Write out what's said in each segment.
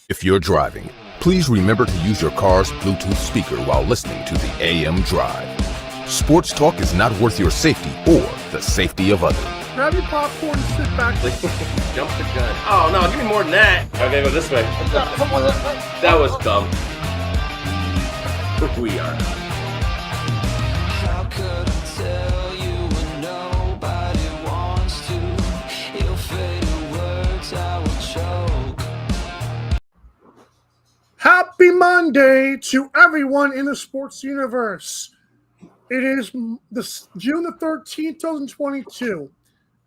If you're driving, please remember to use your car's Bluetooth speaker while listening to the AM Drive. Sports talk is not worth your safety or the safety of others. Grab your popcorn and sit back. Jump the gun. Oh, no, give me more than that. Okay, go this way. That was dumb. We are. How could I tell you when nobody wants to? Your fatal words I will choke. Happy Monday to everyone in the sports universe. It is June the 13th, 2022.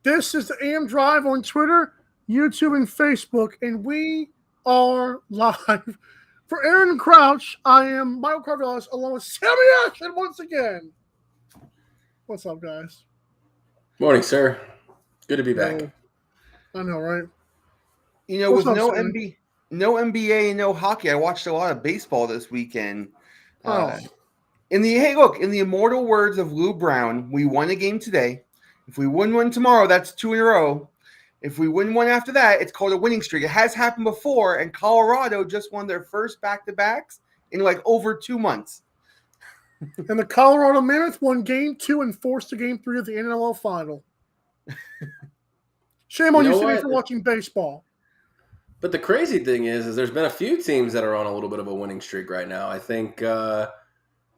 This is the AM Drive on Twitter, YouTube, and Facebook, and we are live. For Aaron Crouch, I am Michael Carvelis, along with Sammy Action once again. What's up, guys? Morning, sir. Good to be back. I know, right? You know, What's with up, no NBA and no hockey, I watched a lot of baseball this weekend. In the immortal words of Lou Brown, we won a game today. If we win one tomorrow, that's 2 in a row. If we win one after that, it's called a winning streak. It has happened before, and Colorado just won their first back-to-backs in like over 2 months. And the Colorado Mammoth won Game 2 and forced to Game 3 of the NLL Final. Shame on you, Sammy, for watching baseball. But the crazy thing is there's been a few teams that are on a little bit of a winning streak right now. I think the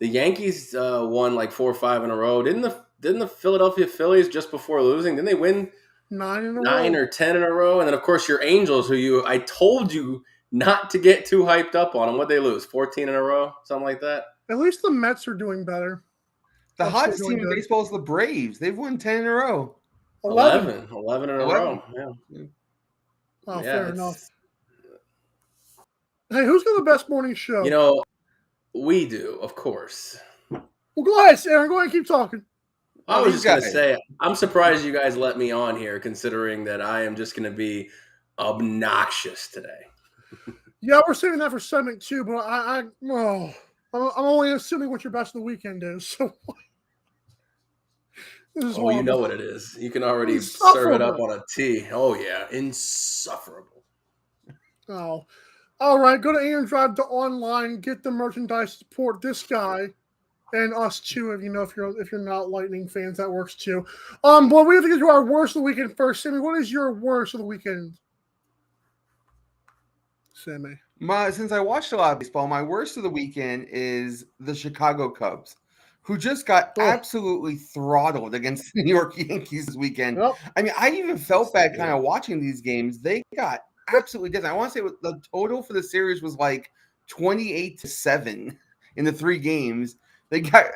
Yankees won like 4 or 5 in a row. Didn't the Philadelphia Phillies just before losing? Didn't they win 9 or 10 in a row? And then of course your Angels, I told you not to get too hyped up on them. What'd they lose? 14 in a row, something like that. At least the Mets are doing better. The hottest team in baseball is the Braves. They've won 10 in a row. 11 in a row. Yeah. Oh, yeah, fair enough. Hey, who's got the best morning show? You know, we do, of course. Well, go ahead, Aaron. Go ahead and keep talking. I was just going to say, I'm surprised you guys let me on here, considering that I am just going to be obnoxious today. Yeah, we're saving that for segment 2, but I'm only assuming what your best of the weekend is. So, you know what it is. You can already serve it up on a tee. Oh yeah, insufferable. Oh, all right. Go to AMDrive.online, get the merchandise, support this guy. And us too, if you're not Lightning fans, that works too. But we have to get to our worst of the weekend first. Sammy, what is your worst of the weekend? Sammy. Since I watched a lot of baseball, my worst of the weekend is the Chicago Cubs, who just got absolutely throttled against the New York Yankees this weekend. Yep. I mean, I even felt bad kind of watching these games. They got absolutely different. I want to say the total for the series was like 28-7 in the 3 games. They got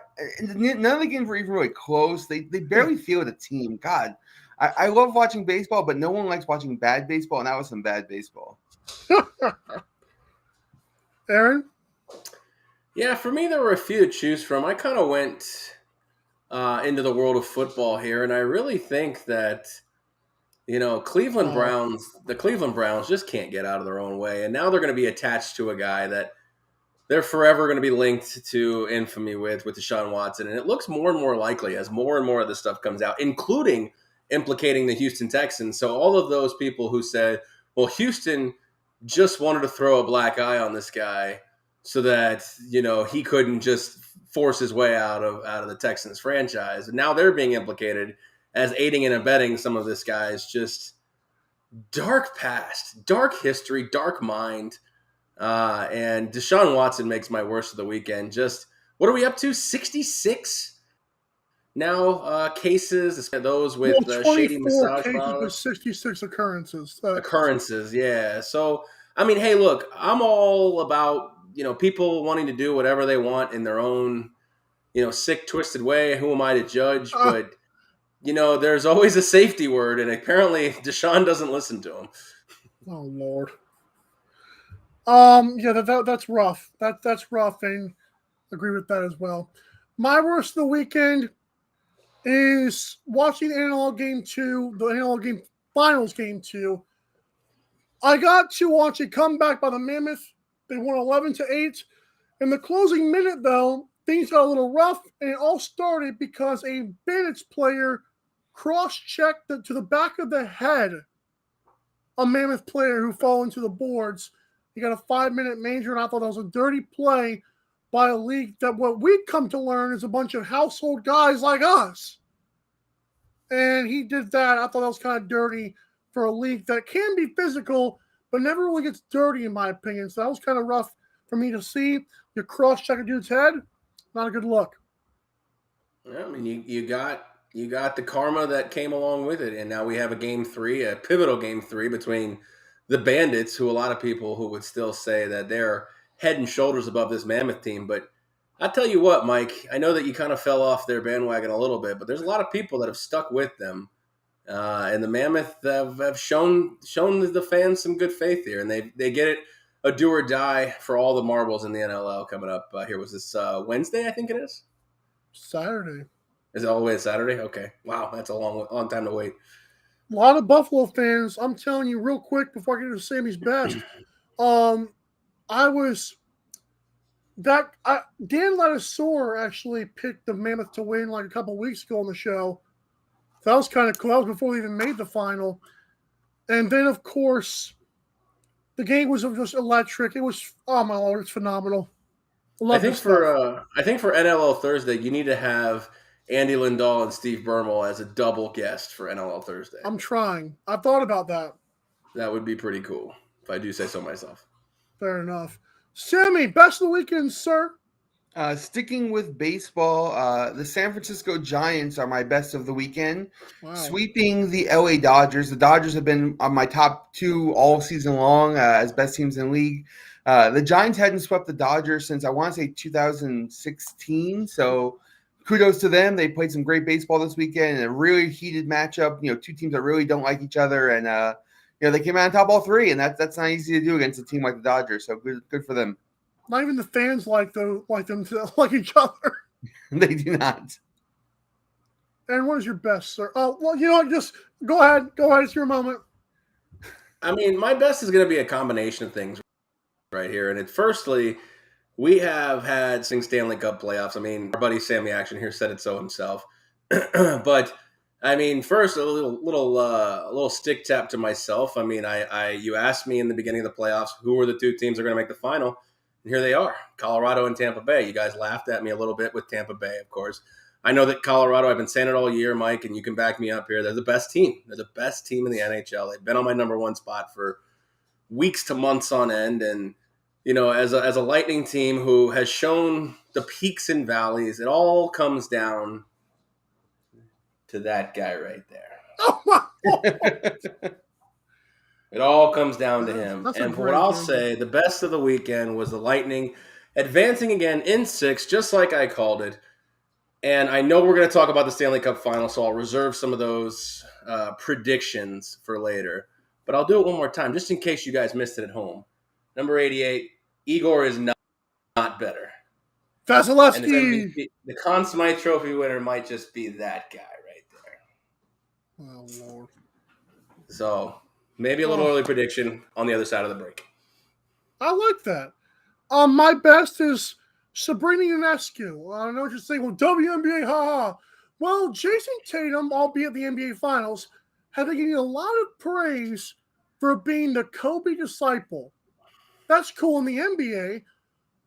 none of the games were even really close. They barely feel the team. God, I love watching baseball, but no one likes watching bad baseball, and that was some bad baseball. Aaron? Yeah, for me, there were a few to choose from. I kind of went into the world of football here, and I really think that, the Cleveland Browns just can't get out of their own way, and now they're going to be attached to a guy that they're forever going to be linked to infamy with Deshaun Watson. And it looks more and more likely as more and more of this stuff comes out, including implicating the Houston Texans. So all of those people who said, well, Houston just wanted to throw a black eye on this guy so that, he couldn't just force his way out of the Texans franchise. And now they're being implicated as aiding and abetting some of this guy's just dark past, dark history, dark mind. And Deshaun Watson makes my worst of the weekend. Just, what are we up to? 66 now cases, those with shady massage parlors. 66 occurrences. Occurrences, yeah. So, I mean, hey, look, I'm all about, people wanting to do whatever they want in their own, sick, twisted way. Who am I to judge? But, there's always a safety word, and apparently Deshaun doesn't listen to him. Oh, Lord. Yeah, that's rough. That's rough, and agree with that as well. My worst of the weekend is watching the NLL Game 2, the NLL Game Finals Game 2. I got to watch a comeback by the Mammoth. They won 11-8. In the closing minute, though, things got a little rough, and it all started because a Bandits player cross-checked to the back of the head a Mammoth player who fell into the boards. He got a 5-minute major, and I thought that was a dirty play by a league that what we've come to learn is a bunch of household guys like us. And he did that. I thought that was kind of dirty for a league that can be physical, but never really gets dirty, in my opinion. So that was kind of rough for me to see. You cross-check a dude's head, not a good look. Yeah, I mean, you got the karma that came along with it, and now we have a game 3, a pivotal game 3 between the Bandits, who a lot of people who would still say that they're head and shoulders above this Mammoth team. But I tell you what, Mike, I know that you kind of fell off their bandwagon a little bit, but there's a lot of people that have stuck with them, and the Mammoth have shown the fans some good faith here, and they get it a do or die for all the marbles in the NLL coming up. Here was this Wednesday, I think it is. Saturday. Is it all the way to Saturday? Okay. Wow, that's a long time to wait. A lot of Buffalo fans, I'm telling you real quick before I get to Sammy's best. Dan Lattisaur actually picked the Mammoth to win like a couple weeks ago on the show. That was kind of cool. That was before we even made the final. And then, of course, the game was just electric. It was, oh my Lord, it's phenomenal. I think for NLL Thursday, you need to have Andy Lindahl and Steve Bermel as a double guest for NLL Thursday. I'm trying. I thought about that. That would be pretty cool, if I do say so myself. Fair enough. Sammy, best of the weekend, sir. Sticking with baseball, the San Francisco Giants are my best of the weekend, sweeping the LA Dodgers. The Dodgers have been on my top 2 all season long as best teams in the league. The Giants hadn't swept the Dodgers since, I want to say, 2016, so kudos to them. They played some great baseball this weekend in a really heated matchup. Two teams that really don't like each other, and they came out on top all 3, and that's not easy to do against a team like the Dodgers. So good for them. Not even the fans like them to like each other. They do not. And what is your best, sir? Oh, well, you know what? Just go ahead. Go ahead. It's your moment. I mean, my best is going to be a combination of things right here. And firstly, we have had Stanley Cup playoffs. I mean, our buddy Sammy Action here said it so himself. But I mean, first a little stick tap to myself. I mean, you asked me in the beginning of the playoffs who were the 2 teams that are going to make the final, and here they are, Colorado and Tampa Bay. You guys laughed at me a little bit with Tampa Bay, of course. I know that Colorado, I've been saying it all year, Mike, and you can back me up here. They're the best team. They're the best team in the NHL. They've been on my number 1 spot for weeks to months on end, and as a Lightning team who has shown the peaks and valleys, it all comes down to that guy right there. Oh my! It all comes down to him. And for what I'll game. say, the best of the weekend was the Lightning advancing again in 6, just like I called it. And I know we're going to talk about the Stanley Cup final, so I'll reserve some of those predictions for later. But I'll do it one more time, just in case you guys missed it at home. Number 88, Igor is not better. Vasilevsky. The Conn Smythe Trophy winner might just be that guy right there. Oh, Lord. So maybe a little early prediction on the other side of the break. I like that. My best is Sabrina Ionescu. I know what you're saying. Well, WNBA, haha. Well, Jason Tatum, albeit at the NBA Finals, had been getting a lot of praise for being the Kobe disciple. That's cool in the NBA,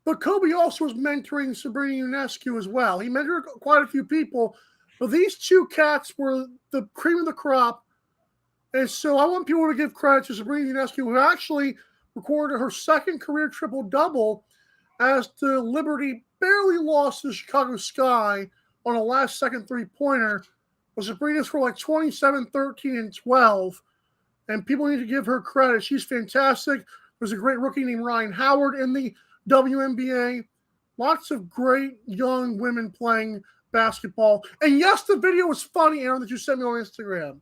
but Kobe also was mentoring Sabrina Ionescu as well. He mentored quite a few people, but these 2 cats were the cream of the crop. And so I want people to give credit to Sabrina Ionescu, who actually recorded her 2nd career triple-double as the Liberty barely lost to the Chicago Sky on a last-second 3-pointer. But Sabrina scored like 27, 13, and 12. And people need to give her credit. She's fantastic. There's a great rookie named Ryan Howard in the WNBA. Lots of great young women playing basketball. And yes, the video was funny, Aaron, that you sent me on Instagram.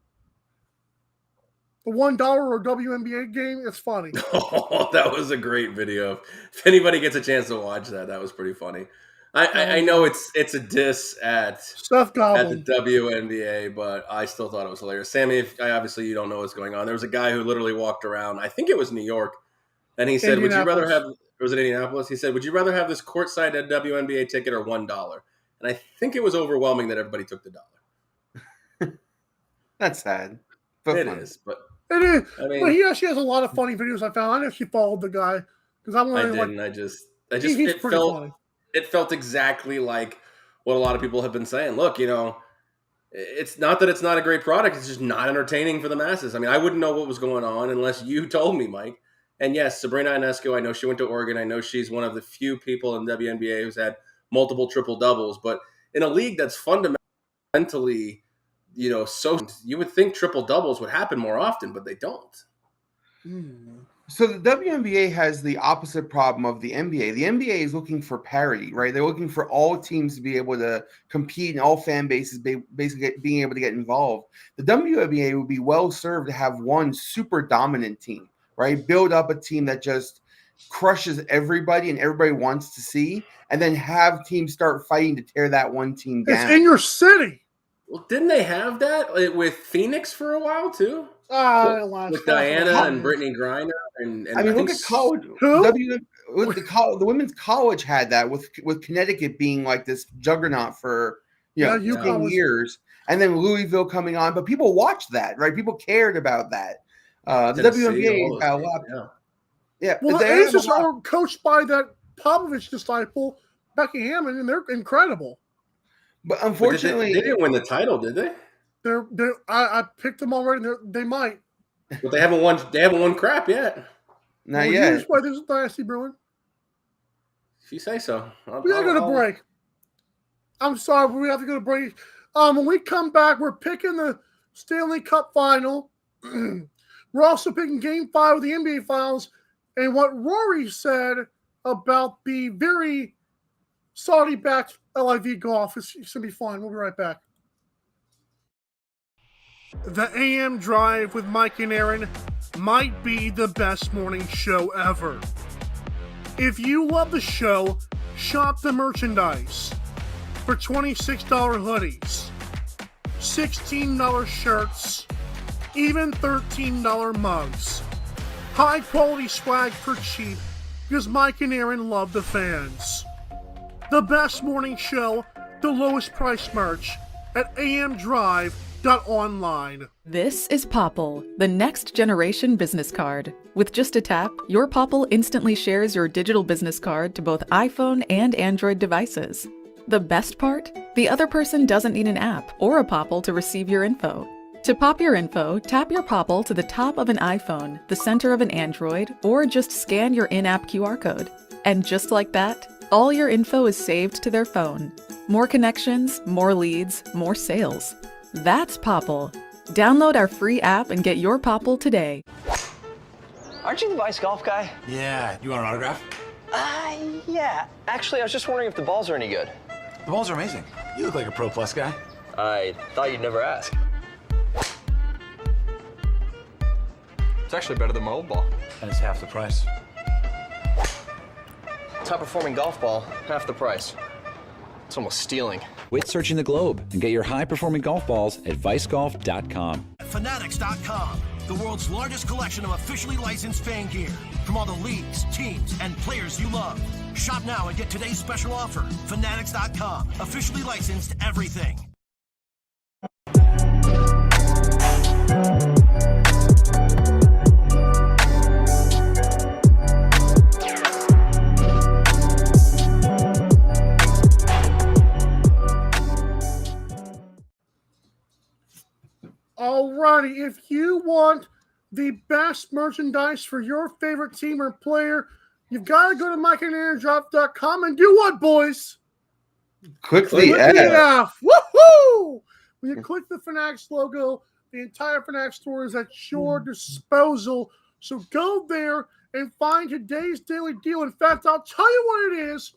The $1 or WNBA game, it's funny. Oh, that was a great video. If anybody gets a chance to watch that, that was pretty funny. I know it's a diss at the WNBA, but I still thought it was hilarious. Sammy, obviously you don't know what's going on. There was a guy who literally walked around, I think it was New York, and he said, would you rather have, or was it Indianapolis? He said, would you rather have this courtside at WNBA ticket or $1? And I think it was overwhelming that everybody took the $1. That's sad. But It fun. is, but It is. I mean, But he actually has a lot of funny videos I found. I actually followed the guy because I'm I wondering, didn't. like, I just he's it pretty felt funny. it felt exactly like what a lot of people have been saying. Look, it's not that it's not a great product. It's just not entertaining for the masses. I mean, I wouldn't know what was going on unless you told me, Mike. And yes, Sabrina Ionescu, I know she went to Oregon. I know she's one of the few people in WNBA who's had multiple triple doubles. But in a league that's fundamentally, so you would think triple doubles would happen more often, but they don't. So the WNBA has the opposite problem of the NBA. The NBA is looking for parity, right? They're looking for all teams to be able to compete and all fan bases basically being able to get involved. The WNBA would be well served to have one super dominant team, right? Build up a team that just crushes everybody and everybody wants to see, and then have teams start fighting to tear that one team down. It's in your city. Well, didn't they have that with Phoenix for a while too? With Diana and Brittany Griner, and I mean, look at college. Who? The women's college had that with Connecticut being like this juggernaut for years, and then Louisville coming on. But people watched that, right? People cared about that. The WNBA got a lot. Yeah. Well, the Aces are coached by that Popovich disciple, Becky Hammond, and they're incredible. But unfortunately, they didn't win the title, did they? I picked them already. They might, but they haven't won. They haven't won crap yet. Not yet. Here's why there's a dynasty brewing. If you say so. We gotta go to break. I'm sorry, but we have to go to break. When we come back, we're picking the Stanley Cup final. We're also picking Game 5 of the NBA Finals, and what Rory said about the very Saudi-backed LIV Golf. It's going to be fun. We'll be right back. The AM Drive with Mike and Aaron might be the best morning show ever. If you love the show, shop the merchandise for $26 hoodies, $16 shirts, even $13 mugs. High quality swag for cheap because Mike and Aaron love the fans. The best morning show, the lowest price merch at amdrive.online. This is Popple, the next generation business card. With just a tap, your Popple instantly shares your digital business card to both iPhone and Android devices. The best part? The other person doesn't need an app or a Popple to receive your info. To pop your info, tap your Popple to the top of an iPhone, the center of an Android, or just scan your in-app QR code. And just like that, all your info is saved to their phone. More connections, more leads, more sales. That's Popple. Download our free app and get your Popple today. Aren't you the LIV Golf guy? Yeah. You want an autograph? Yeah. Actually, I was just wondering if the balls are any good. The balls are amazing. You look like a Pro Plus guy. I thought you'd never ask. It's actually better than my old ball. And it's half the price. Top performing golf ball, half the price. It's almost stealing. Quit searching the globe and get your high-performing golf balls at vicegolf.com. Fanatics.com, the world's largest collection of officially licensed fan gear from all the leagues, teams, and players you love. Shop now and get today's special offer. Fanatics.com, officially licensed everything. Alrighty, if you want the best merchandise for your favorite team or player, you've got to go to mikeandaarondraft.com and do what, boys? Click the F. Woohoo! When you click the Fanatics logo, the entire Fanatics store is at your disposal. So go there and find today's daily deal. In fact, I'll tell you what it is.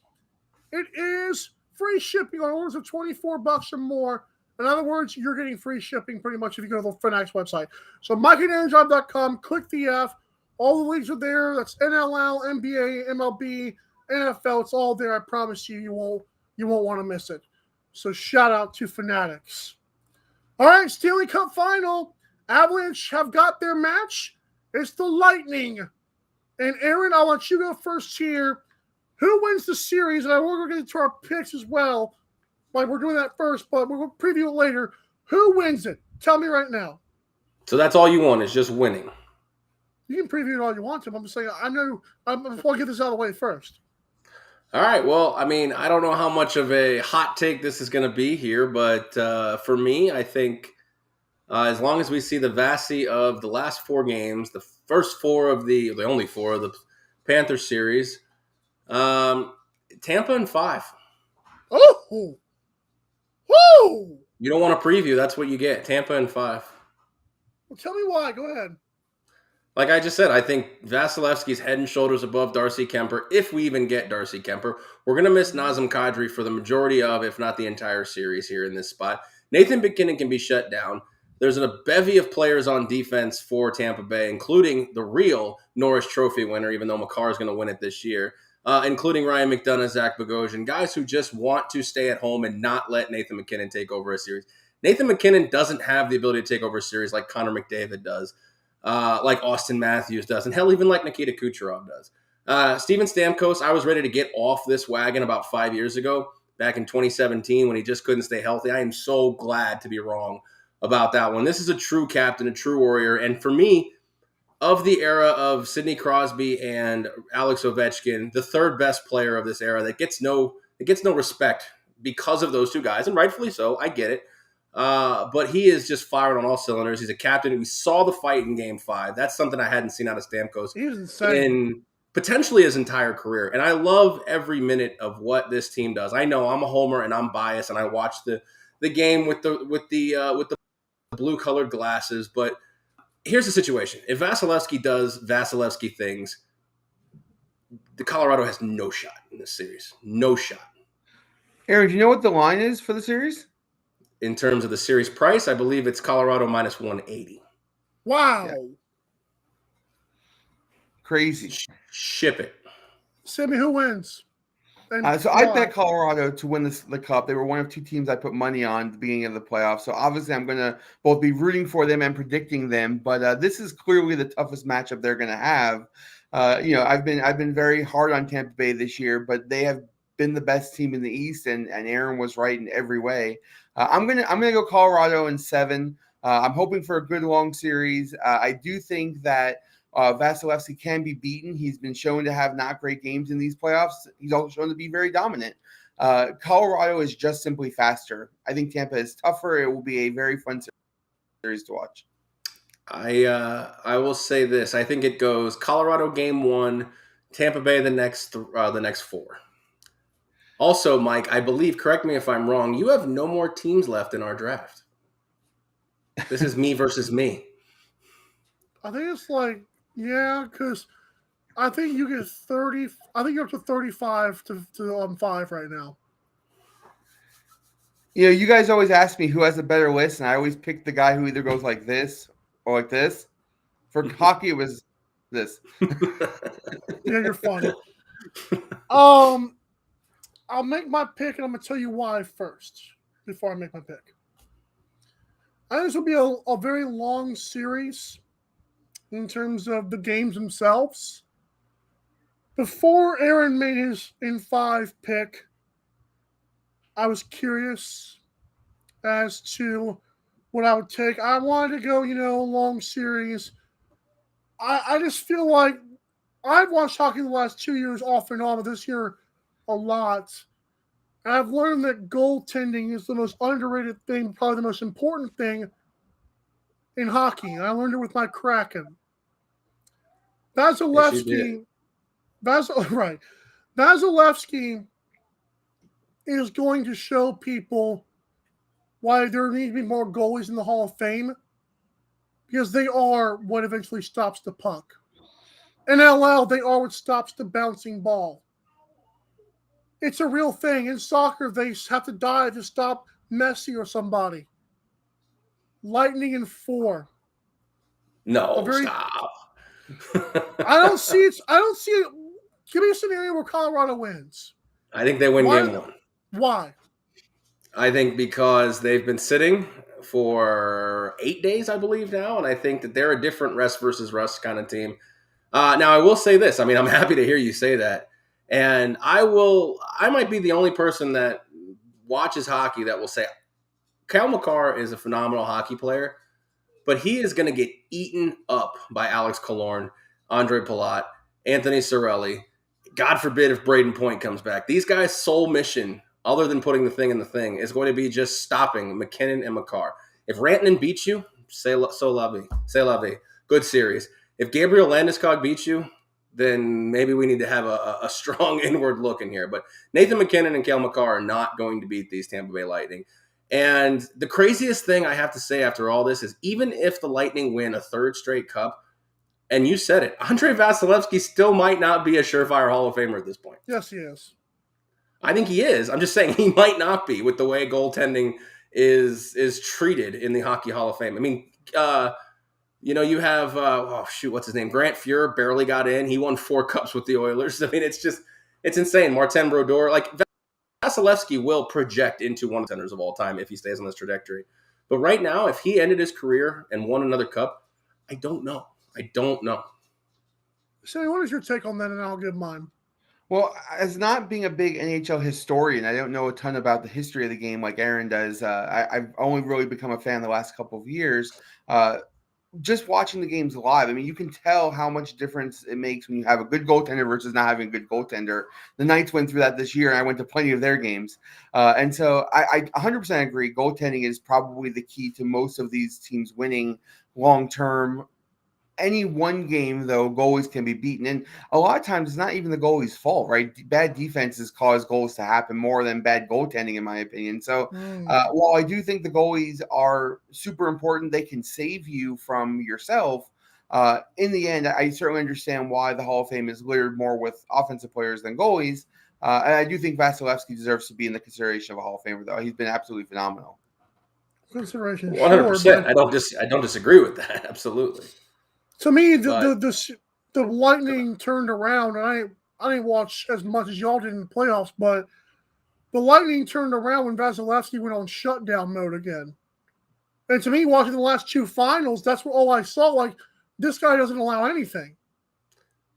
It is free shipping on orders of $24 or more. In other words, you're getting free shipping pretty much if you go to the Fanatics website. So mikeandaarondraft.com, click the F. All the leagues are there. That's NLL, NBA, MLB, NFL. It's all there. I promise you, you won't want to miss it. So shout out to Fanatics. All right, Stanley Cup final. Avalanche have got their match. It's the Lightning. And Aaron, I'll let you go first here. Who wins the series? And we're going to get into our picks as well. Like we're doing that first, but we'll preview it later. Who wins it? Tell me right now. So that's all you want is just winning. You can preview it all you want to. I'm just saying, I know. Before I get this out of the way first. All right. Well, I mean, I don't know how much of a hot take this is going to be here, but for me, I think as long as we see the Vassie of the last 4 games, the first 4 of the only 4 of the Panther series, Tampa in 5. Oh, woo! You don't want to preview. That's what you get. Tampa in 5. Well, tell me why. Go ahead. Like I just said, I think Vasilevsky's head and shoulders above Darcy Kemper. If we even get Darcy Kemper, we're going to miss Nazem Kadri for the majority of, if not the entire series here in this spot. Nathan McKinnon can be shut down. There's a bevy of players on defense for Tampa Bay, including the real Norris Trophy winner, even though Makar is going to win it this year, including Ryan McDonough, Zach Bogosian, guys who just want to stay at home and not let Nathan McKinnon take over a series. Nathan McKinnon doesn't have the ability to take over a series like Connor McDavid does. Like Austin Matthews does, and hell, even like Nikita Kucherov does. Steven Stamkos, I was ready to get off this wagon about 5 years ago, back in 2017, when he just couldn't stay healthy. I am so glad to be wrong about that one. This is a true captain, a true warrior, and for me, of the era of Sidney Crosby and Alex Ovechkin, the third best player of this era that gets no respect because of those two guys, and rightfully so. I get it. But he is just firing on all cylinders. He's a captain. We saw the fight in Game 5. That's something I hadn't seen out of Stamkos in potentially his entire career. And I love every minute of what this team does. I know I'm a homer and I'm biased, and I watch the game with the blue colored glasses. But here's the situation: if Vasilevsky does Vasilevsky things, the Colorado has no shot in this series. No shot. Aaron, do you know what the line is for the series? In terms of the series price, I believe it's Colorado minus 180. Wow. Yeah. Crazy. Ship it. Sammy, who wins? So I bet Colorado to win the Cup. They were one of 2 teams I put money on at the beginning of the playoffs. So obviously I'm going to both be rooting for them and predicting them. But this is clearly the toughest matchup they're going to have. I've been very hard on Tampa Bay this year, but they have been the best team in the East, and Aaron was right in every way. I'm gonna go Colorado in 7. I'm hoping for a good long series. I do think that Vasilevsky can be beaten. He's been shown to have not great games in these playoffs. He's also shown to be very dominant. Colorado is just simply faster. I think Tampa is tougher. It will be a very fun series to watch. I will say this. I think it goes Colorado Game 1, Tampa Bay the next 4. Also, Mike, I believe, correct me if I'm wrong, you have no more teams left in our draft. This is me versus me. I think it's because I think you get 30. I think you're up to 35 to 5 right now. You guys always ask me who has a better list, and I always pick the guy who either goes like this or like this. For hockey, it was this. Yeah, you're funny. I'll make my pick, and I'm going to tell you why first before I make my pick. I think this will be a very long series in terms of the games themselves. Before Aaron made his in 5 pick, I was curious as to what I would take. I wanted to go, long series. I just feel like I've watched hockey the last 2 years off and on, but this year a lot. And I've learned that goaltending is the most underrated thing, probably the most important thing in hockey. And I learned it with my Kraken. Vasilevsky is going to show people why there need to be more goalies in the Hall of Fame, because they are what eventually stops the puck. In LL, they are what stops the bouncing ball. It's a real thing. In soccer, they have to dive to stop Messi or somebody. Lightning in 4. No, stop. I don't see it. Give me a scenario where Colorado wins. I think they win Game 1. Why? I think because they've been sitting for 8 days, I believe now, and I think that they're a different rest versus rust kind of team. Now, I will say this. I mean, I'm happy to hear you say that. And I might be the only person that watches hockey that will say Kyle McCarr is a phenomenal hockey player, but he is going to get eaten up by Alex Killorn, Andre Palat, Anthony Cirelli. God forbid if Braden Point comes back. These guys' sole mission, other than putting the thing in the thing, is going to be just stopping McKinnon and McCarr. If Rantanen beats you, say la vie. Good series. If Gabriel Landeskog beats you, then maybe we need to have a strong inward look in here. But Nathan McKinnon and Cale McCarr are not going to beat these Tampa Bay Lightning. And the craziest thing I have to say after all this is even if the Lightning win a third straight cup, and you said it, Andrei Vasilevskiy still might not be a surefire Hall of Famer at this point. Yes, he is. I think he is. I'm just saying he might not be with the way goaltending is treated in the Hockey Hall of Fame. I mean, you have, what's his name? Grant Fuhr barely got in. He won 4 cups with the Oilers. I mean, it's insane. Martin Brodeur, Vasilevskiy will project into one of the centers of all time if he stays on this trajectory. But right now, if he ended his career and won another cup, I don't know. Sammy, what is your take on that? And I'll give mine. Well, as not being a big NHL historian, I don't know a ton about the history of the game like Aaron does. I've only really become a fan the last couple of years. Just watching the games live, I mean, you can tell how much difference it makes when you have a good goaltender versus not having a good goaltender. The Knights went through that this year, and I went to plenty of their games. And so I 100% agree. Goaltending is probably the key to most of these teams winning long-term. Any one game, though, goalies can be beaten. And a lot of times it's not even the goalie's fault, right? Bad defenses cause goals to happen more than bad goaltending, in my opinion. So while I do think the goalies are super important, they can save you from yourself. In the end, I certainly understand why the Hall of Fame is littered more with offensive players than goalies. And I do think Vasilevskiy deserves to be in the consideration of a Hall of Famer, though. He's been absolutely phenomenal. Consideration, 100%. Sure, I don't disagree with that. Absolutely. To me, the Lightning turned around. And I didn't watch as much as y'all did in the playoffs, but the Lightning turned around when Vasilevskiy went on shutdown mode again. And to me, watching the last 2 finals, that's what all I saw. Like, this guy doesn't allow anything.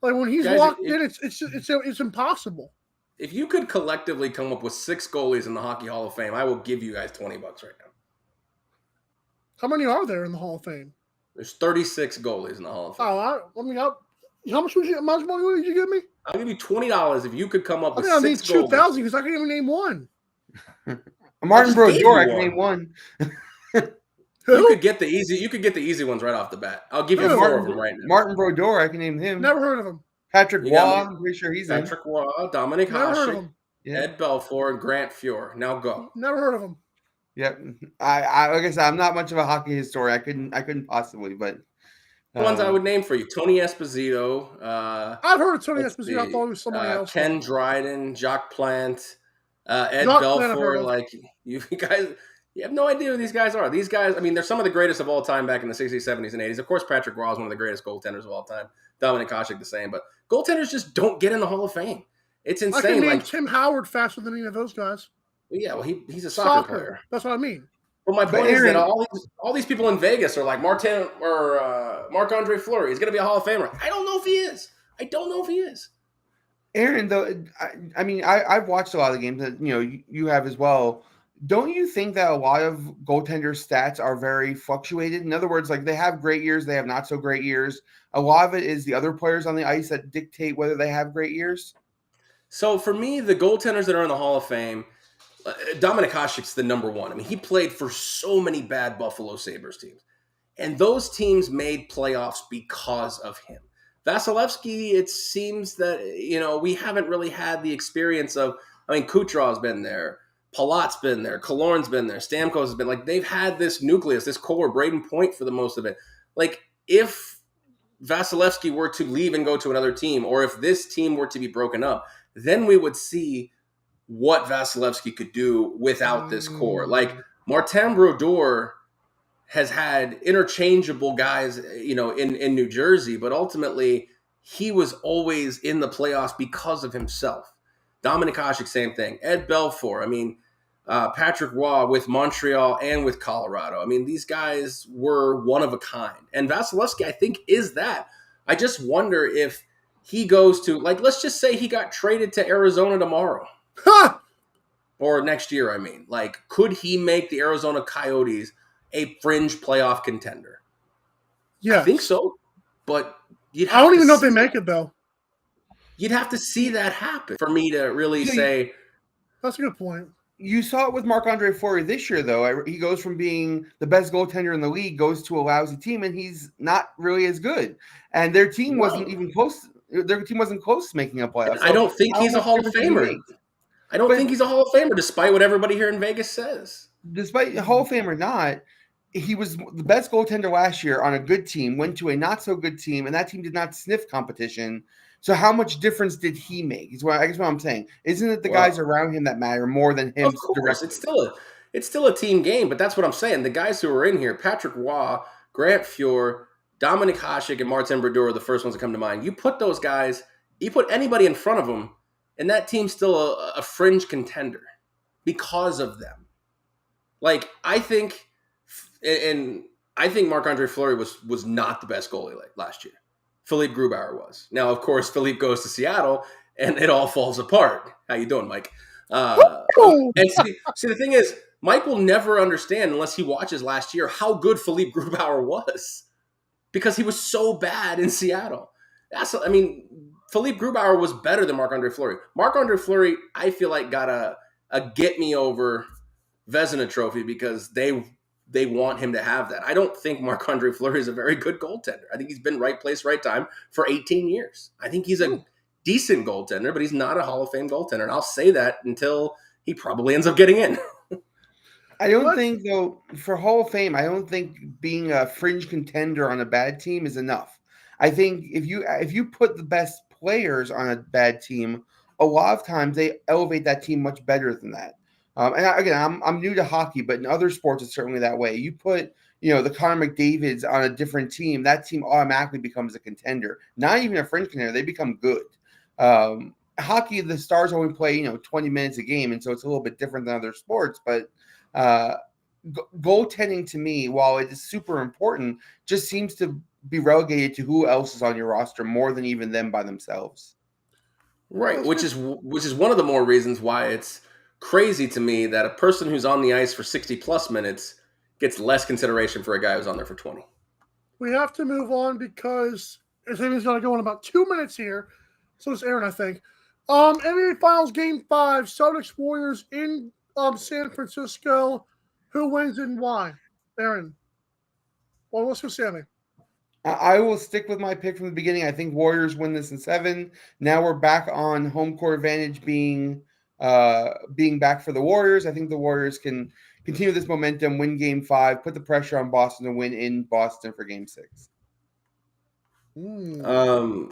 Like, when he's locked in, it's impossible. If you could collectively come up with 6 goalies in the Hockey Hall of Fame, I will give you guys $20 right now. How many are there in the Hall of Fame? There's 36 goalies in the Hall of Fame. How much money would you give me? I'll give you $20 if you could come up with 6 goals. I need 2,000 because I can't even name one. Martin Brodeur, I can name one. You could get the easy ones right off the bat. I'll give you 4 of them right now. Martin Brodeur, I can name him. Never heard of him. Patrick Waugh, I'm pretty sure he's in. Patrick Waugh, Dominic Hasek, Ed Belfour, and Grant Fuhr. Now go. Never heard of him. Yep. I like I said, I'm not much of a hockey historian. I couldn't possibly, but the ones I would name for you: Tony Esposito. I've heard of Tony Esposito. I thought it was somebody else. Ken Dryden, Jacques Plante, Ed Belfour. Like you guys, you have no idea who these guys are. These guys, I mean, they're some of the greatest of all time back in the 60s, 70s, and 80s. Of course, Patrick Roy is one of the greatest goaltenders of all time. Dominic Hasek the same, but goaltenders just don't get in the Hall of Fame. It's insane. I can name Tim Howard faster than any of those guys. Yeah, well, he's a soccer player. That's what I mean. But my point is that all these people in Vegas are like Marc-Andre Fleury. He's going to be a Hall of Famer. I don't know if he is. Aaron, though, I mean, I've watched a lot of the games that you have as well. Don't you think that a lot of goaltender stats are very fluctuated? In other words, like they have great years, they have not so great years. A lot of it is the other players on the ice that dictate whether they have great years. So for me, the goaltenders that are in the Hall of Fame, Dominic Hasek's the number one. I mean, he played for so many bad Buffalo Sabres teams. And those teams made playoffs because of him. Vasilevskiy, it seems that, we haven't really had the experience of, Kucherov's been there. Palat's been there. Killorn's been there. Stamkos has been, like, they've had this nucleus, this core, Braden Point for the most of it. Like, if Vasilevskiy were to leave and go to another team, or if this team were to be broken up, then we would see what Vasilevskiy could do without this core. Like, Martin Brodeur has had interchangeable guys, in New Jersey, but ultimately he was always in the playoffs because of himself. Dominic Hasek, same thing. Ed Belfour, Patrick Roy with Montreal and with Colorado. These guys were one of a kind. And Vasilevskiy, I think, is that. I just wonder if he goes to, let's just say he got traded to Arizona tomorrow. Or next year, I mean. Like, could he make the Arizona Coyotes a fringe playoff contender? Yes. I think so. But I don't even know if they make it, though. You'd have to see that happen for me to really say. That's a good point. You saw it with Marc-Andre Fleury this year, though. He goes from being the best goaltender in the league, goes to a lousy team, and he's not really as good. And their team wasn't even close. Their team wasn't close to making a playoff. I don't think he's a Hall of Famer. I don't think he's a Hall of Famer, despite what everybody here in Vegas says. Despite Hall of Fame or not, he was the best goaltender last year on a good team, went to a not-so-good team, and that team did not sniff competition. So how much difference did he make? I guess what I'm saying. Isn't it the guys around him that matter more than him? Of course, it's still a team game, but that's what I'm saying. The guys who are in here, Patrick Roy, Grant Fuhr, Dominic Hasek, and Martin Brodeur are the first ones to come to mind. You put those guys, you put anybody in front of them, and that team's still a fringe contender because of them. Like, I think Marc-Andre Fleury was not the best goalie last year. Philippe Grubauer was. Now, of course, Philippe goes to Seattle, and it all falls apart. How you doing, Mike? And see, the thing is, Mike will never understand unless he watches last year how good Philippe Grubauer was, because he was so bad in Seattle. Philippe Grubauer was better than Marc-Andre Fleury. Marc-Andre Fleury, I feel like, got a get-me-over Vezina trophy because they want him to have that. I don't think Marc-Andre Fleury is a very good goaltender. I think he's been right place, right time for 18 years. I think he's a decent goaltender, but he's not a Hall of Fame goaltender. And I'll say that until he probably ends up getting in. I don't think, though, for Hall of Fame, I don't think being a fringe contender on a bad team is enough. I think if you put the best players on a bad team, a lot of times they elevate that team much better than that. I'm new to hockey, but in other sports, it's certainly that way. You put, the Connor McDavids on a different team, that team automatically becomes a contender. Not even a fringe contender, they become good. Hockey, the stars only play, 20 minutes a game, and so it's a little bit different than other sports. But goaltending, to me, while it is super important, just seems to be relegated to who else is on your roster more than even them by themselves. Right, which is one of the more reasons why it's crazy to me that a person who's on the ice for 60-plus minutes gets less consideration for a guy who's on there for 20. We have to move on because Amy's going to go in about 2 minutes here. So does Aaron, I think. NBA Finals Game 5, Celtics Warriors in San Francisco. Who wins and why? Aaron. Well, let's go Sammy. I will stick with my pick from the beginning. I think Warriors win this in 7. Now we're back on home court advantage being back for the Warriors. I think the Warriors can continue this momentum, win Game 5, put the pressure on Boston to win in Boston for Game 6. I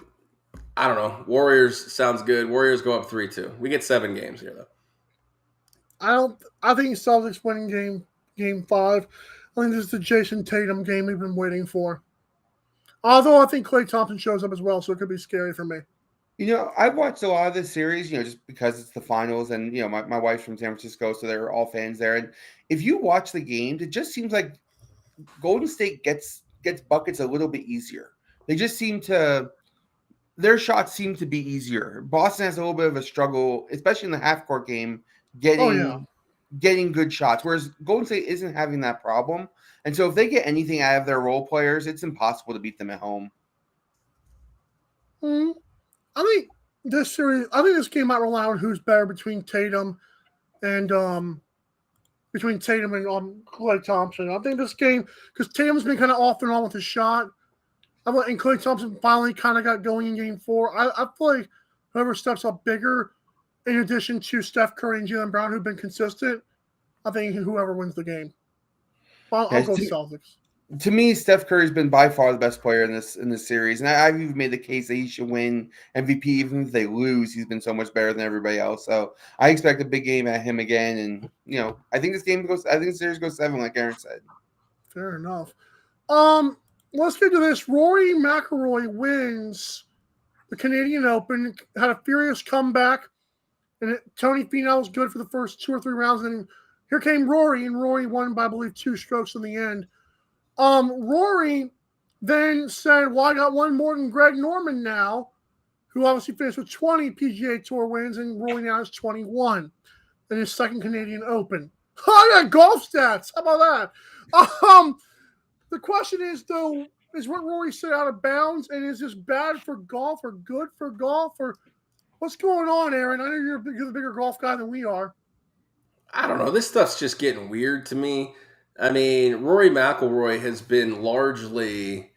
don't know. Warriors sounds good. Warriors go up 3-2. We get 7 games here, though. I think Celtics winning Game 5. I think this is the Jason Tatum game we've been waiting for. Although I think Klay Thompson shows up as well, so it could be scary for me. I've watched a lot of this series, just because it's the finals, and my wife's from San Francisco, so they're all fans there. And if you watch the games, it just seems like Golden State gets buckets a little bit easier. They just their shots seem to be easier. Boston has a little bit of a struggle, especially in the half court game, getting good shots, whereas Golden State isn't having that problem. And so if they get anything out of their role players, it's impossible to beat them at home. I think this game might rely on who's better between Tatum and Klay Thompson. I think this game, because Tatum's been kind of off and on with his shot, and Klay Thompson finally kind of got going in Game 4. I feel like whoever steps up bigger, in addition to Steph Curry and Jaylen Brown, who've been consistent, I think whoever wins the game. I'll go Celtics. To me, Steph Curry's been by far the best player in this series, and I've even made the case that he should win MVP even if they lose. He's been so much better than everybody else. So I expect a big game at him again, and I think the series goes 7, like Aaron said. Fair enough. Let's get to this. Rory McIlroy wins the Canadian Open. Had a furious comeback, and Tony Finau was good for the first 2 or 3 rounds, and here came Rory, and Rory won by, I believe, 2 strokes in the end. Rory then said, well, I got one more than Greg Norman now, who obviously finished with 20 PGA Tour wins, and Rory now has 21. in his second Canadian Open. Oh, yeah, golf stats. How about that? The question is, though, is what Rory said out of bounds, and is this bad for golf or good for golf, or what's going on, Aaron? I know you're the bigger golf guy than we are. I don't know. This stuff's just getting weird to me. I mean, Rory McIlroy has been largely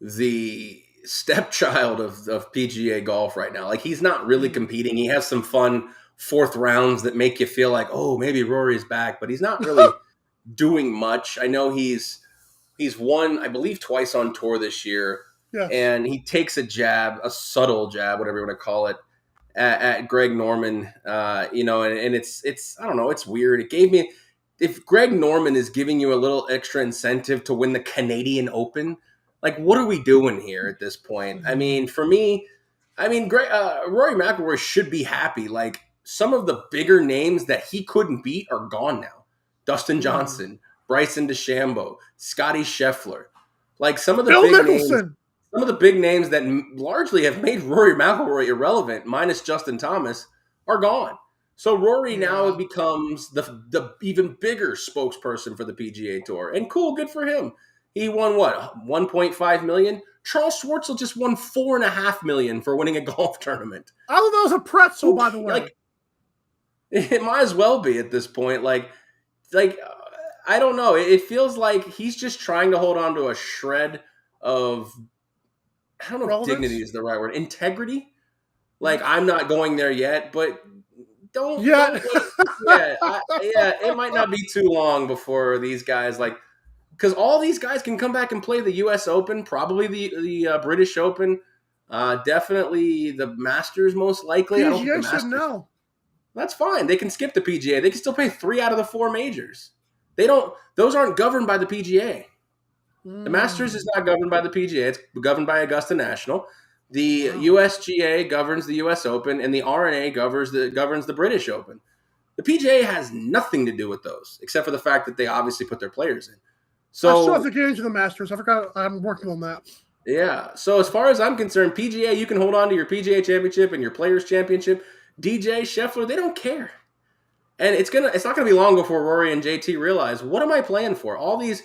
the stepchild of PGA golf right now. Like, he's not really competing. He has some fun fourth rounds that make you feel like, oh, maybe Rory's back, but he's not really doing much. I know he's won, I believe, twice on tour this year. Yes. And he takes a jab, a subtle jab, whatever you want to call it, at Greg Norman, and it's I don't know, it's weird. It gave me, if Greg Norman is giving you a little extra incentive to win the Canadian Open, like, what are we doing here at this point? I mean, for me, Rory McIlroy should be happy. Like, some of the bigger names that he couldn't beat are gone now. Dustin Johnson, Bryson DeChambeau, Scotty Scheffler, like some of the Bill big Mickelson. names. Some of the big names that largely have made Rory McIlroy irrelevant, minus Justin Thomas, are gone. So Rory now becomes the even bigger spokesperson for the PGA Tour. And cool, good for him. He won what, $1.5 million? Charles Schwartzel just won $4.5 million for winning a golf tournament. I thought that was a pretzel, by the way. Like, it might as well be at this point. Like I don't know. It feels like he's just trying to hold on to a shred of, I don't know if dignity is the right word. Integrity? Like, I'm not going there yet, but don't wait. It might not be too long before these guys, like, because all these guys can come back and play the U.S. Open, probably the British Open, definitely the Masters most likely. I don't think the Masters. No. That's fine. They can skip the PGA. They can still play 3 out of the 4 majors. Those aren't governed by the PGA. The Masters is not governed by the PGA. It's governed by Augusta National. The USGA governs the U.S. Open, and the R&A governs the British Open. The PGA has nothing to do with those, except for the fact that they obviously put their players in. So I still have to get into the Masters. I forgot I'm working on that. Yeah. So as far as I'm concerned, PGA, you can hold on to your PGA Championship and your Players Championship. DJ, Scheffler, they don't care. And it's not gonna be long before Rory and JT realize, what am I playing for? Are all these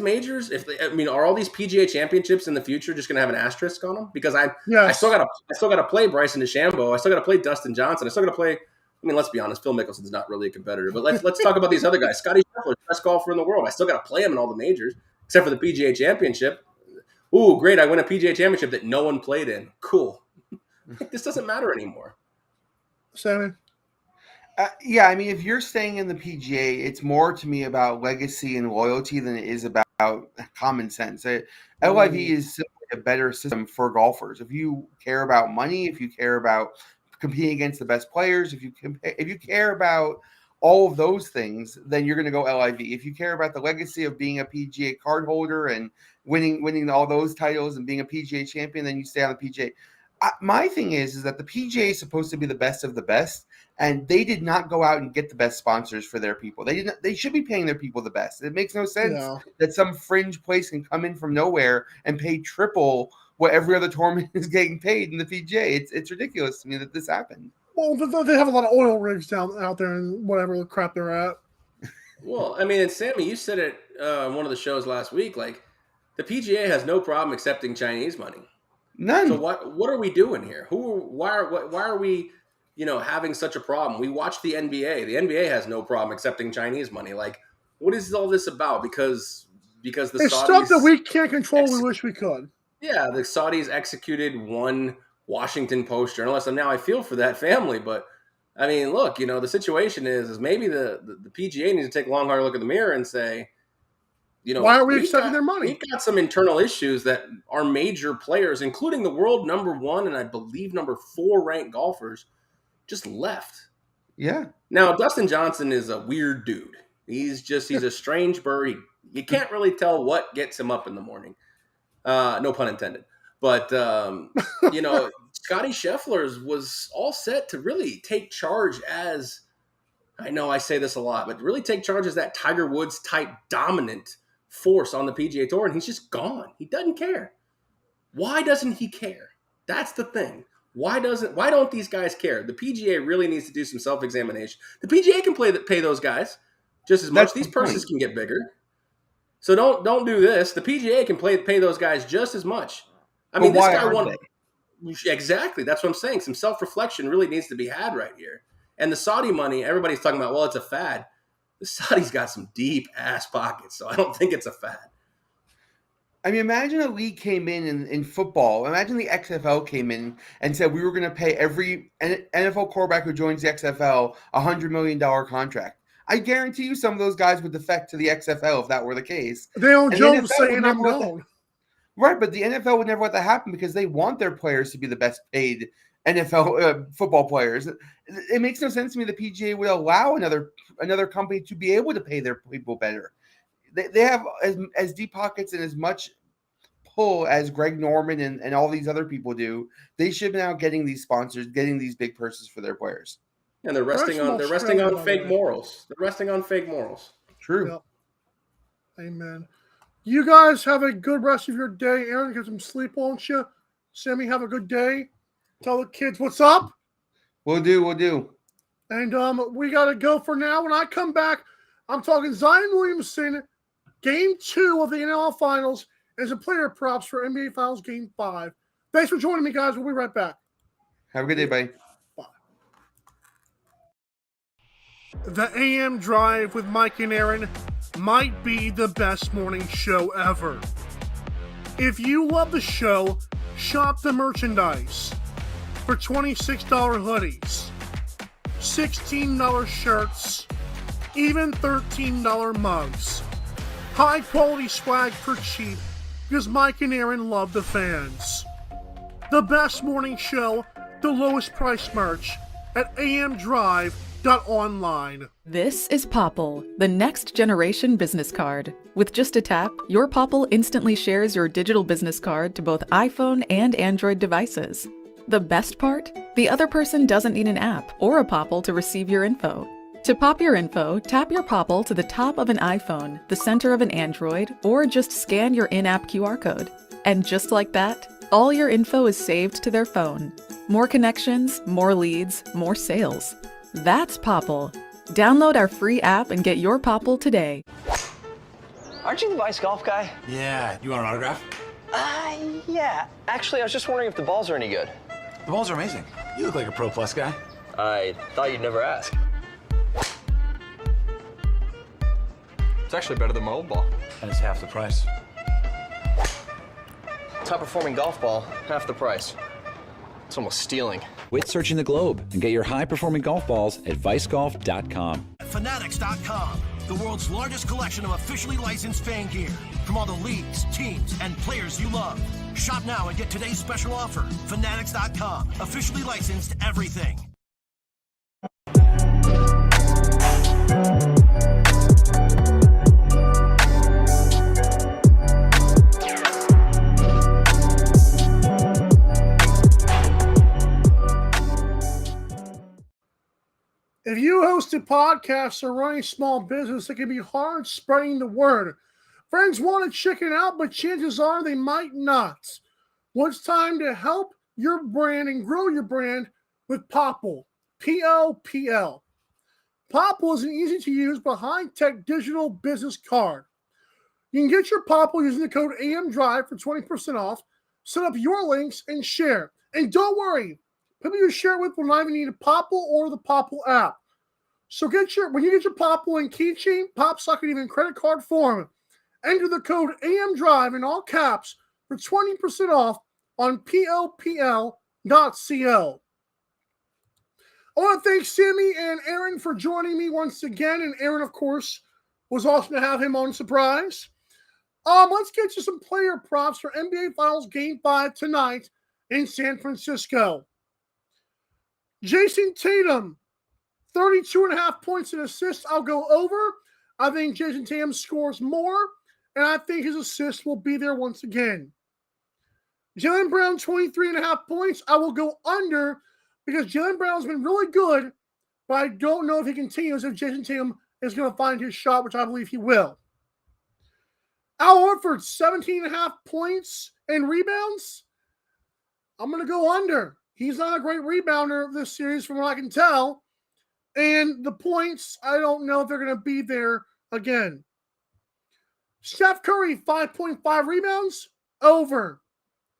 majors? Are all these PGA championships in the future just gonna have an asterisk on them? Because I still gotta play Bryson DeChambeau. I still gotta play Dustin Johnson. I still gotta play. I mean, let's be honest, Phil Mickelson's not really a competitor. But let's talk about these other guys. Scotty Scheffler, best golfer in the world. I still gotta play him in all the majors except for the PGA Championship. Ooh, great! I win a PGA Championship that no one played in. Cool. This doesn't matter anymore. Sammy. I mean, if you're staying in the PGA, it's more to me about legacy and loyalty than it is about common sense. LIV is simply a better system for golfers. If you care about money, if you care about competing against the best players, if you care about all of those things, then you're going to go LIV. If you care about the legacy of being a PGA card holder and winning all those titles and being a PGA champion, then you stay on the PGA. My thing is that the PGA is supposed to be the best of the best, and they did not go out and get the best sponsors for their people. They should be paying their people the best. It makes no sense that some fringe place can come in from nowhere and pay triple what every other tournament is getting paid in the PGA. It's ridiculous to me that this happened. Well, they have a lot of oil rigs out there and whatever the crap they're at. Well, I mean, and Sammy, you said it on one of the shows last week. Like, the PGA has no problem accepting Chinese money. None. So what are we doing here? Why are we, having such a problem? We watch the NBA. The NBA has no problem accepting Chinese money. Like, what is all this about? Because the Saudis, it's stuff that we can't control. We wish we could. Yeah, the Saudis executed one Washington Post journalist, and now I feel for that family. But I mean, look, the situation is maybe the PGA needs to take a long, hard look in the mirror and say, why are we accepting their money? We've got some internal issues that our major players, including the world number 1 and I believe number 4 ranked golfers, just left. Yeah. Now, Dustin Johnson is a weird dude. He's a strange bird. You can't really tell what gets him up in the morning. No pun intended. But, Scotty Scheffler was all set to really take charge as, I know I say this a lot, but really take charge as that Tiger Woods type dominant force on the PGA Tour, and he's just gone. He doesn't care. Why doesn't he care? That's the thing. Why don't these guys care? The PGA really needs to do some self-examination. The PGA can pay those guys just as much. These purses can get bigger. So don't do this. The PGA can pay those guys just as much. I mean, this guy won. Exactly. That's what I'm saying. Some self-reflection really needs to be had right here. And the Saudi money, everybody's talking about, well, it's a fad. The Saudis got some deep ass pockets, so I don't think it's a fad. I mean, imagine a league came in football. Imagine the XFL came in and said we were going to pay every NFL quarterback who joins the XFL a $100 million contract. I guarantee you some of those guys would defect to the XFL if that were the case. Dale Jones saying I'm going. Right, but the NFL would never let that happen because they want their players to be the best paid NFL football players. It makes no sense to me the PGA would allow another company to be able to pay their people better. They have as deep pockets and as much pull as Greg Norman and all these other people do. They should be now getting these sponsors, getting these big purses for their players. And they're resting on fake morals. They're resting on fake morals. True. Yep. Amen. You guys have a good rest of your day. Aaron, get some sleep, won't you? Sammy, have a good day. Tell the kids what's up. We'll do. And we got to go for now. When I come back, I'm talking Zion Williamson, Game 2 of the NFL Finals, and some player props for NBA Finals Game 5. Thanks for joining me, guys. We'll be right back. Have a good day, buddy. Bye. The AM Drive with Mike and Aaron might be the best morning show ever. If you love the show, shop the merchandise for $26 hoodies, $16 shirts, even $13 mugs. High quality swag for cheap because Mike and Aaron love the fans. The best morning show, the lowest price merch at amdrive.online. This is Popple, the next generation business card. With just a tap, your Popple instantly shares your digital business card to both iPhone and Android devices. The best part? The other person doesn't need an app or a Popple to receive your info. To pop your info, tap your Popple to the top of an iPhone, the center of an Android, or just scan your in-app QR code. And just like that, all your info is saved to their phone. More connections, more leads, more sales. That's Popple. Download our free app and get your Popple today. Aren't you the LIV Golf guy? Yeah. You want an autograph? Yeah. Actually, I was just wondering if the balls are any good. The balls are amazing. You look like a Pro Plus guy. I thought you'd never ask. It's actually better than my old ball. And it's half the price. Top performing golf ball, half the price. It's almost stealing. Quit searching the globe and get your high-performing golf balls at vicegolf.com. Fanatics.com, the world's largest collection of officially licensed fan gear from all the leagues, teams, and players you love. Shop now and get today's special offer. Fanatics.com, officially licensed everything. If you host a podcast or run a small business, it can be hard spreading the word. Friends want to chicken out, but chances are they might not. Well, it's time to help your brand and grow your brand with Popple. P-O-P-L. Popple is an easy-to-use but high-tech digital business card. You can get your Popple using the code AMDRIVE for 20% off. Set up your links and share. And don't worry, people you share with will not even need a Popple or the Popple app. So when you get your Popple and keychain, Pop Socket, even credit card form, enter the code AMDRIVE in all caps for 20% off on popl.co. I want to thank Sammy and Aaron for joining me once again. And Aaron, of course, was awesome to have him on surprise. Let's get to some player props for NBA Finals Game 5 tonight in San Francisco. Jason Tatum, 32.5 points and assists. I'll go over. I think Jason Tatum scores more, and I think his assists will be there once again. Jaylen Brown, 23.5 points. I will go under because Jaylen Brown's been really good, but I don't know if he continues if Jason Tatum is going to find his shot, which I believe he will. Al Horford, 17.5 points and rebounds. I'm going to go under. He's not a great rebounder this series from what I can tell. And the points, I don't know if they're going to be there again. Steph Curry, 5.5 rebounds, over.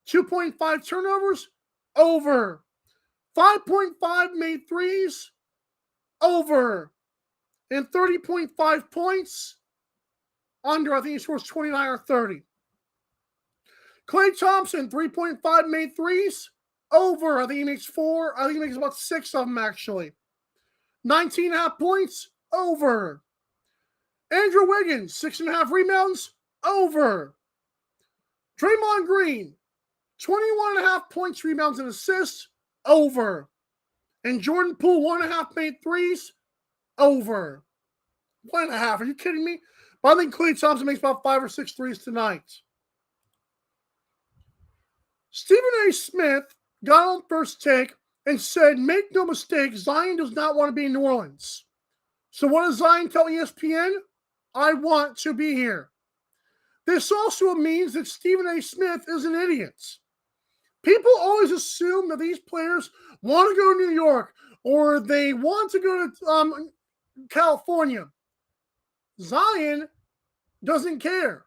2.5 turnovers, over. 5.5 made threes, over. And 30.5 points, under. I think he scores 29 or 30. Klay Thompson, 3.5 made threes, over. I think he makes 4. I think he makes about 6 of them, actually. 19.5 points, over. Andrew Wiggins, 6.5 rebounds, over. Draymond Green, 21.5 points, rebounds, and assists, over. And Jordan Poole, 1.5 made threes, over. 1.5, are you kidding me? But I think Klay Thompson makes about 5 or 6 threes tonight. Stephen A. Smith got on First Take and said, make no mistake, Zion does not want to be in New Orleans. So what does Zion tell ESPN? I want to be here. This also means that Stephen A. Smith is an idiot. People always assume that these players want to go to New York or they want to go to California. Zion doesn't care.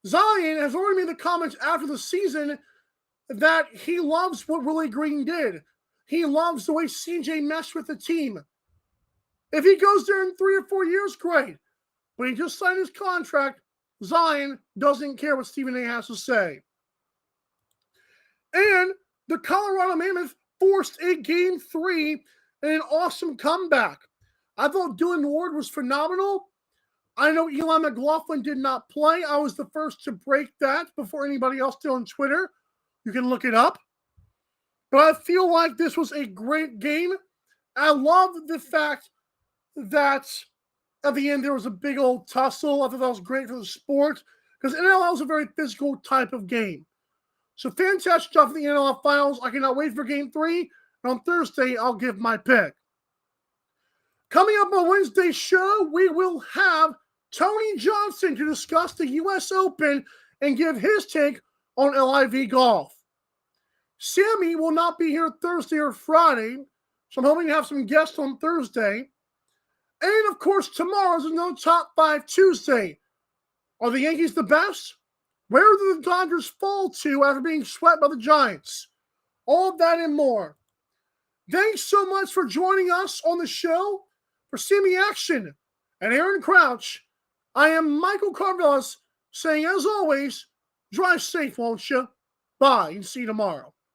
Zion has already made the comments after the season that he loves what Willie Green did. He loves the way CJ meshed with the team. If he goes there in 3 or 4 years, great. But he just signed his contract. Zion doesn't care what Stephen A. has to say. And the Colorado Mammoth forced a Game 3 in an awesome comeback. I thought Dylan Ward was phenomenal. I know Eli McLaughlin did not play. I was the first to break that before anybody else did on Twitter. You can look it up. But I feel like this was a great game. I love the fact that at the end there was a big old tussle. I thought that was great for the sport because NLL is a very physical type of game. So fantastic stuff in the NLL finals. I cannot wait for Game 3. And on Thursday, I'll give my pick. Coming up on Wednesday's show, we will have Tony Johnson to discuss the U.S. Open and give his take on LIV Golf. Sammy will not be here Thursday or Friday, so I'm hoping to have some guests on Thursday. And, of course, tomorrow's another Top 5 Tuesday. Are the Yankees the best? Where do the Dodgers fall to after being swept by the Giants? All of that and more. Thanks so much for joining us on the show. For Sammy Action and Aaron Crouch, I am Michael Carvelis saying, as always, drive safe, won't you? Bye, and see you tomorrow.